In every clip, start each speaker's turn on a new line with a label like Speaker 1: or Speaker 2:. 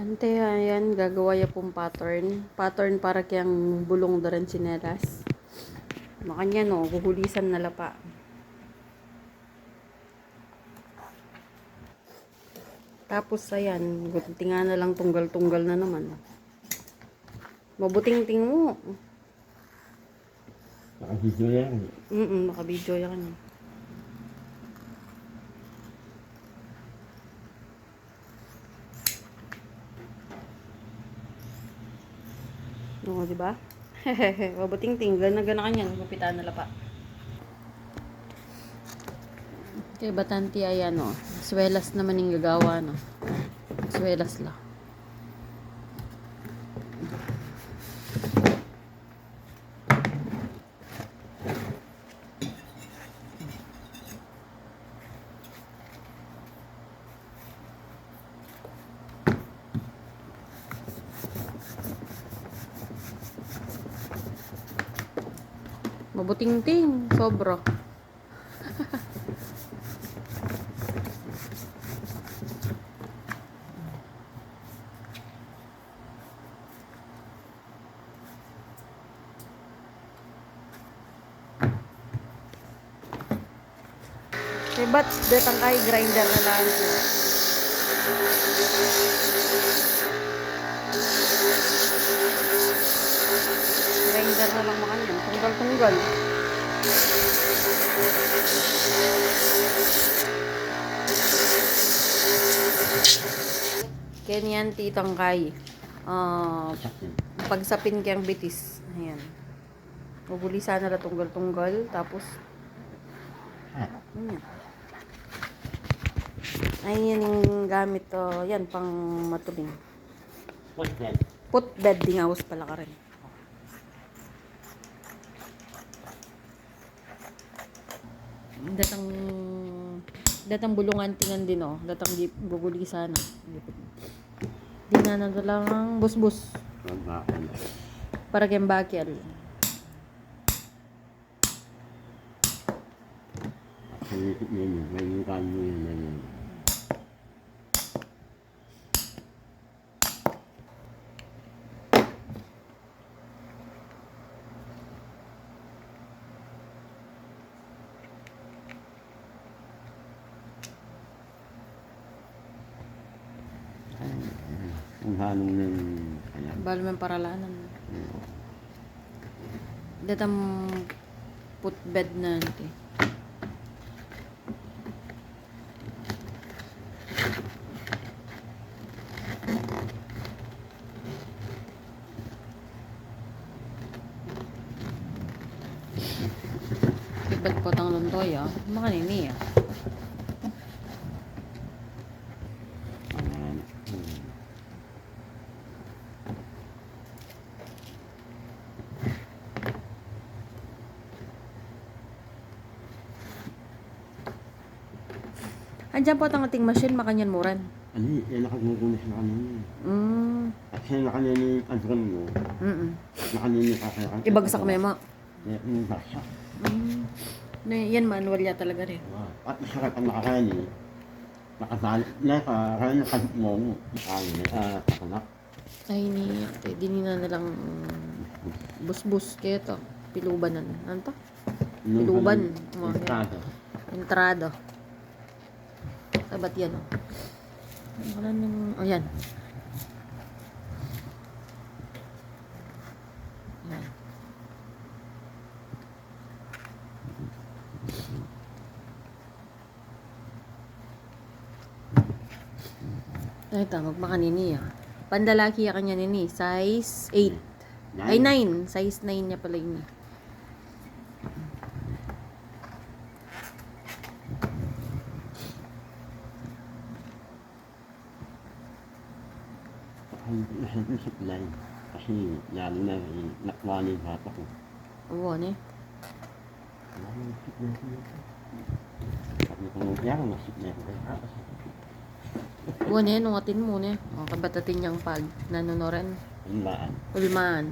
Speaker 1: Ante, ayan, gagawa ya pong pattern. Pattern para kayang bulong da rin sinelas. Makanya no, gugulisan na lapa. Tapos ayan, tinga na lang tunggal-tunggal na naman. Mabuting-ting mo.
Speaker 2: Nakabidyo yan.
Speaker 1: Nakabidyo yan. Oo, di ba? Mabuting-ting, gana kanyan, gupitan na lapa. Kay Batanti ayan o. Swelas naman yung gagawa no. Swelas la. Mabuting-ting, sobra. Ba't datang kay grinder na lang ko? Grinder na lang makanya. Tunggal-tunggal. Kenyan titang kay. Pagsapin kayang bitis. Ayan. Magulisan na tunggal-tunggal. Tapos, ayan. Ayan yung gamit yan pang matuling. Footbed dingawas pala ka rin. Datang bulungan tingan din datang guguli sana. Di na nadalang bus-bus. Para kayang bakyal.
Speaker 2: May kamo yun. Ang hanong ng kanya.
Speaker 1: Balo man paralanan. Datang footbed na natin. Ibat po tang lundoy makanini Andiyan po ang ating machine, makanyan muran.
Speaker 2: Ano yan, nakagugulis na kanina. At siya nakanini ang drum mo. Nakanini kasi.
Speaker 1: Ibagsak mo mo.
Speaker 2: Yung bagsak.
Speaker 1: Yan manual ya talaga rin.
Speaker 2: At masakit ang nakakani. Nakasali. Kaya nakasip mo. Nakanak.
Speaker 1: Ay di na nalang bus-bus kaya to. Pilubanan. Ano to? Piluban. Entrada. Sabat yan yan. Ay, tawag makanini Pandalaki ya kanya nini. Size 8. Ay, 9. Size 9 niya pala yun.
Speaker 2: Ang supply. Kasi lalo na nakuha na yung bata ko.
Speaker 1: Oo, ano
Speaker 2: Lalo na supply ko yun. Sabi ko nung yan, supply ko kayo.
Speaker 1: Oo, nung atin mo kabatatin niyang pag nanonoran. Ulmaan.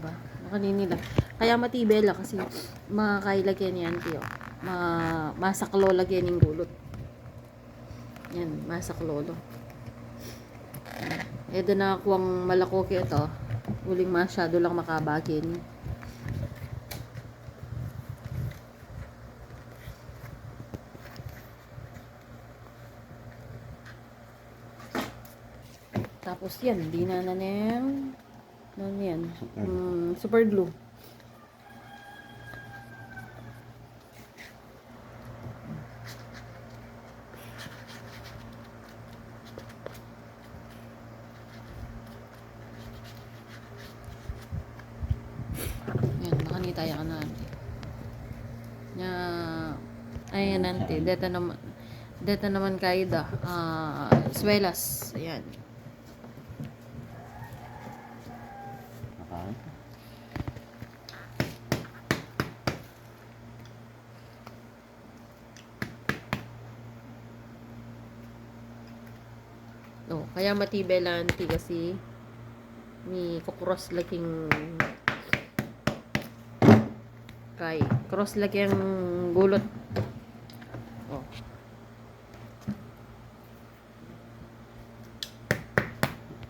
Speaker 1: diba? Kanina lang. Kaya matibay lang kasi makakailagyan yan, tiyo. Masaklo lagyan yung gulot. Yan, masaklolo. Ito na kuwang malakoki ito. Uling masyado lang makabagin. Tapos yan, di na nanem. Ano yan? Super glue. Yan, nakanitaya ka na. Ayan nanti. Deta naman kaida. Swelas. Ayan.
Speaker 2: Nakain.
Speaker 1: Oh, kaya matibay lang nanti kasi may kukross laking kay cross lagi ang gulot. Oh.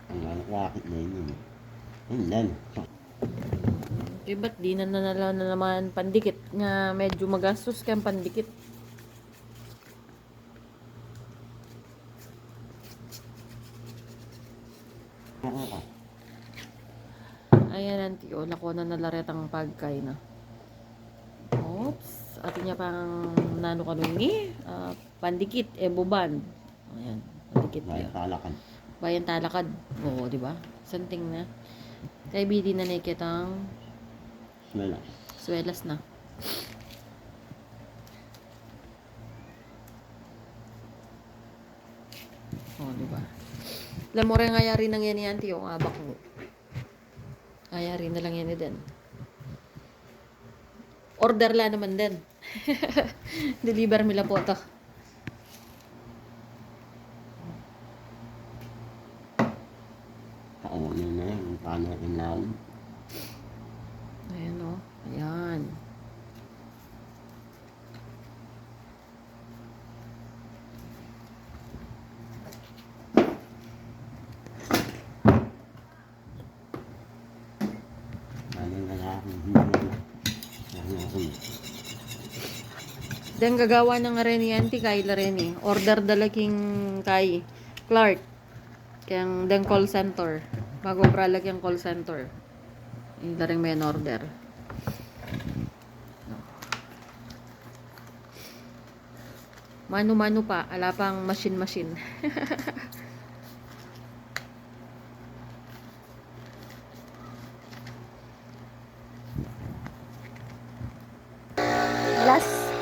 Speaker 2: Ang lalaki na yun. Ang lan.
Speaker 1: Ba't di na naman pandikit nga medyo magastos kang pandikit. Ayan nanti, o lako na nalaretang pagkay na. Oops, atin niya pang nano kanungi, pandikit, buban. Ayan, pandikit
Speaker 2: Bayan
Speaker 1: niya.
Speaker 2: talakan.
Speaker 1: Bayan talakad. Oo, di ba? Santing na. Kaya bidi na nakikitang
Speaker 2: Smelas.
Speaker 1: swelas na. Oo, di ba? Alam mo rin ayari nang yan yan, tiyo, ang abak mo. Ayari na lang yan din. Order la naman din. Deliver mila po to.
Speaker 2: Kaunin na yan. Paano inaw.
Speaker 1: Ayan o. Ayan.
Speaker 2: Ano na lang. Hindi.
Speaker 1: Then gagawa ng rin yan, ti Kayla rin eh. Order dalaking kay Clark. Kaya den call center. Bago pralag yung call center. Yung rin may order. Mano-mano pa. Ala pang machine-machine.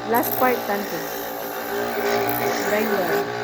Speaker 1: Last part tanto. Regular.